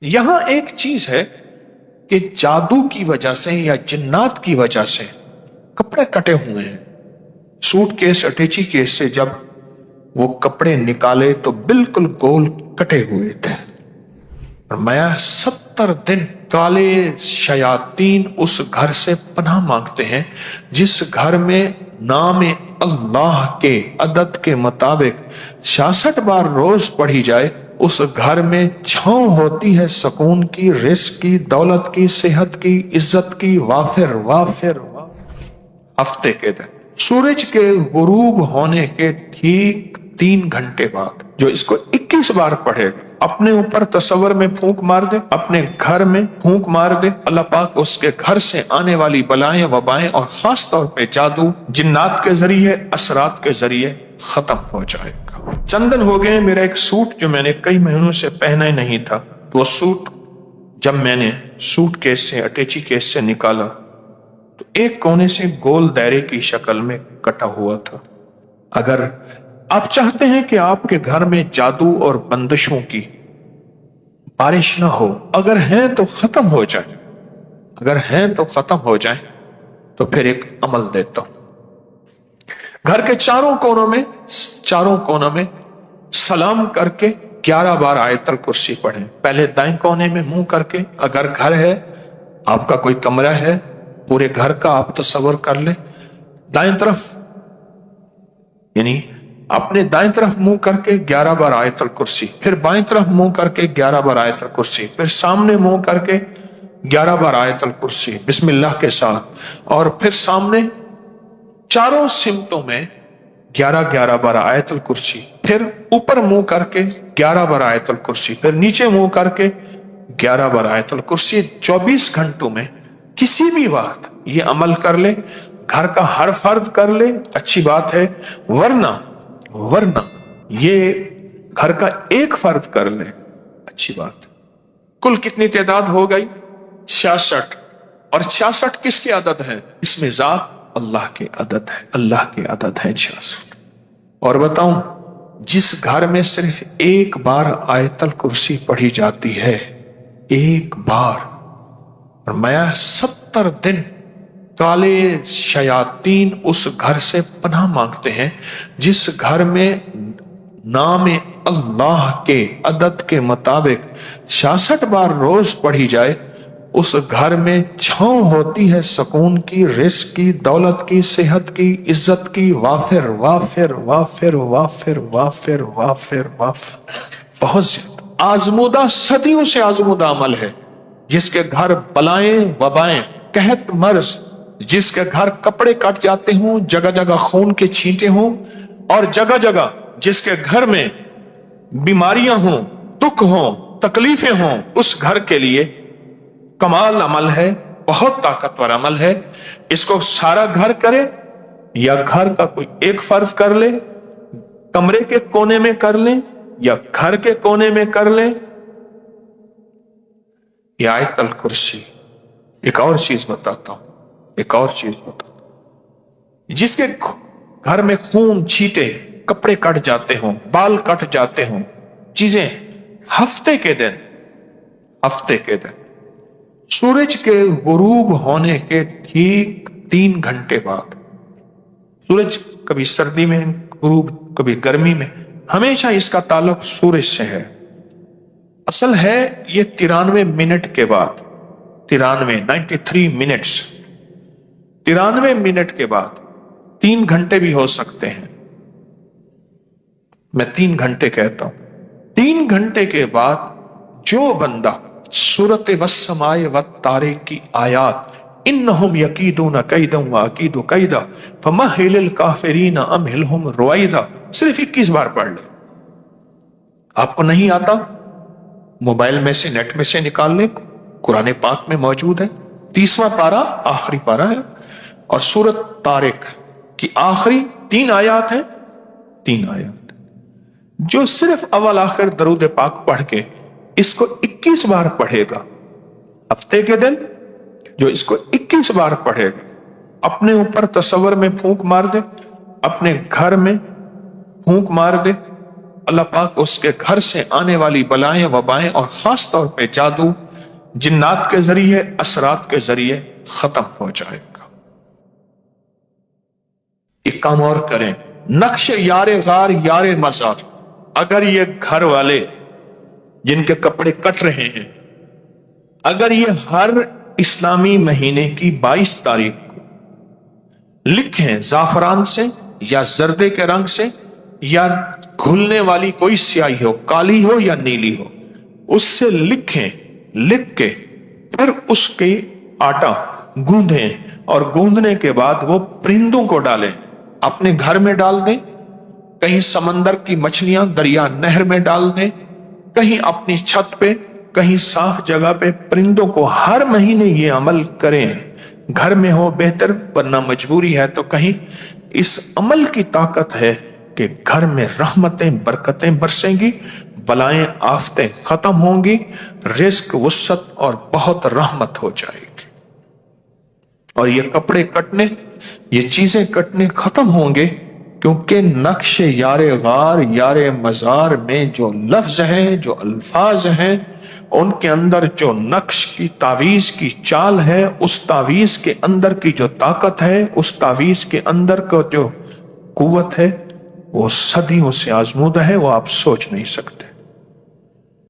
یہاں ایک چیز ہے کہ جادو کی وجہ سے یا جنات کی وجہ سے کپڑے کٹے ہوئے ہیں. سوٹ کیس اٹیچی کیس سے جب وہ کپڑے نکالے تو بالکل گول کٹے ہوئے تھے. فرمایا 70 دن کالے شیاطین اس گھر سے پناہ مانگتے ہیں جس گھر میں نام اللہ کے عدد کے مطابق 66 بار روز پڑھی جائے. اس گھر میں چھاؤں ہوتی ہے سکون کی، رزق کی، دولت کی، صحت کی، عزت کی. وافر وافر ہفتے کے دن سورج کے غروب ہونے کے ٹھیک 3 گھنٹے بعد جو اس کو 21 بار پڑھے اپنے اوپر تصور میں پھونک مار دے، اپنے گھر میں پھونک مار دے، اللہ پاک اس کے گھر سے آنے والی بلائیں وبائیں اور خاص طور پہ جادو جنات کے ذریعے اثرات کے ذریعے ختم ہو جائے گا. چند دن ہو گئے میرا ایک سوٹ جو میں نے کئی مہینوں سے پہنا ہی نہیں تھا، وہ سوٹ جب میں نے سوٹ کیس سے اٹیچی کیس سے نکالا تو ایک کونے سے گول دائرے کی شکل میں کٹا ہوا تھا. اگر آپ چاہتے ہیں کہ آپ کے گھر میں جادو اور بندشوں کی بارش نہ ہو، اگر ہیں تو ختم ہو جائے، اگر ہیں تو ختم ہو جائے، تو پھر ایک عمل دیتا ہوں. گھر کے چاروں کونوں میں سلام کر کے 11 بار آیت الکرسی پڑھیں. پہلے دائیں کونے میں منہ کر کے، اگر گھر ہے آپ کا کوئی کمرہ ہے پورے گھر کا آپ تصور کر لیں، دائیں طرف یعنی اپنے دائیں طرف منہ کر کے 11 بار آیت الکرسی، پھر بائیں طرف منہ کر کے 11 بار آیت الکرسی، پھر سامنے منہ کر کے 11 بار آیت الکرسی بسم اللہ کے ساتھ، اور پھر سامنے چاروں سمتوں میں 11 بار آیت الکرسی، پھر اوپر منہ کر کے 11 بار آیت الکرسی، پھر نیچے منہ کر کے 11 بار آیت الکرسی. 24 گھنٹوں میں کسی بھی وقت یہ عمل کر لے، گھر کا ہر فرد کر لے اچھی بات ہے، ورنہ یہ گھر کا ایک فرد کر لے اچھی بات. کل کتنی تعداد ہو گئی؟ 66. اور 66 کس کی عدد ہے؟ اس میں ذات اللہ کے عدد ہے، اللہ کے عدد ہے 66. اور بتاؤں جس گھر میں صرف ایک بار آیت الکرسی پڑھی جاتی ہے، ایک بار، فرمایا 70 دن کالے شیاطین اس گھر سے پناہ مانگتے ہیں جس گھر میں نام اللہ کے عدد کے مطابق 66 بار روز پڑھی جائے. اس گھر میں چھاؤں ہوتی ہے سکون کی، رزق کی، دولت کی، صحت کی، عزت کی. وافر وافر وافر وافر وافر وافر وافر بہت زیادہ آزمودہ، صدیوں سے آزمودہ عمل ہے. جس کے گھر بلائیں وبائیں، قحط مرض، جس کے گھر کپڑے کٹ جاتے ہوں، جگہ جگہ خون کے چھینٹے ہوں، اور جگہ جگہ جس کے گھر میں بیماریاں ہوں، دکھ ہوں، تکلیفیں ہوں، اس گھر کے لیے کمال عمل ہے، بہت طاقتور عمل ہے. اس کو سارا گھر کرے یا گھر کا کوئی ایک فرض کر لے، کمرے کے کونے میں کر لیں یا گھر کے کونے میں کر لیں. یہ آیت الکرسی. ایک اور چیز بتاتا ہوں، جس کے گھر میں خون چھیٹے، کپڑے کٹ جاتے ہوں، بال کٹ جاتے ہوں، چیزیں ہفتے کے دن سورج کے غروب ہونے کے ٹھیک 3 گھنٹے بعد، سورج کبھی سردی میں غروب کبھی گرمی میں، ہمیشہ اس کا تعلق سورج سے ہے. اصل ہے یہ 93 منٹ کے بعد، 93 منٹس، 93 منٹ کے بعد 3 گھنٹے بھی ہو سکتے ہیں. میں 3 گھنٹے کہتا ہوں. 3 گھنٹے کے بعد جو بندہ سورۃ والسماء والطارق کی آیات انہم یکیدون کیدا واکید کیدا فمہل الکافرین امہلہم رویدا صرف 21 بار پڑھ لے. آپ کو نہیں آتا موبائل میں سے، نیٹ میں سے نکال لیں، قرآن پاک میں موجود ہے. 30واں پارہ آخری پارہ ہے، اور سورۃ طارق کی آخری 3 آیات ہیں. 3 آیات جو صرف اول آخر درود پاک پڑھ کے اس کو 21 بار پڑھے گا، ہفتے کے دن جو اس کو 21 بار پڑھے گا، اپنے اوپر تصور میں پھونک مار دے، اپنے گھر میں پھونک مار دے، اللہ پاک اس کے گھر سے آنے والی بلائیں وبائیں اور خاص طور پہ جادو جنات کے ذریعے اثرات کے ذریعے ختم ہو جائے گا۔ ایک کام اور کریں، نقش یار غار یار مزار، اگر یہ گھر والے جن کے کپڑے کٹ رہے ہیں، اگر یہ ہر اسلامی مہینے کی 22 تاریخ کو لکھیں زعفران سے یا زردے کے رنگ سے یا گھلنے والی کوئی سیاہی ہو، کالی ہو یا نیلی ہو، اس سے لکھیں، لکھ کے پھر اس کے آٹا گوندھیں اور گوندھنے کے بعد وہ پرندوں کو ڈالیں، اپنے گھر میں ڈال دیں، کہیں سمندر کی مچھلیاں دریا نہر میں ڈال دیں، کہیں اپنی چھت پہ، کہیں صاف جگہ پہ پرندوں کو ہر مہینے یہ عمل کریں۔ گھر میں ہو بہتر، ورنہ مجبوری ہے تو کہیں۔ اس عمل کی طاقت ہے کہ گھر میں رحمتیں برکتیں برسیں گی، بلائیں آفتیں ختم ہوں گی، رزق وسعت اور بہت رحمت ہو جائے گی۔ اور یہ کپڑے کٹنے، یہ چیزیں کٹنے ختم ہوں گے، کیونکہ نقش یار غار یار مزار میں جو لفظ ہیں، جو الفاظ ہیں، ان کے اندر جو نقش کی تعویذ کی چال ہے، اس تعویذ کے اندر کی جو طاقت ہے، اس تعویذ کے اندر کا جو قوت ہے، وہ صدیوں سے آزمودہ ہے، وہ آپ سوچ نہیں سکتے۔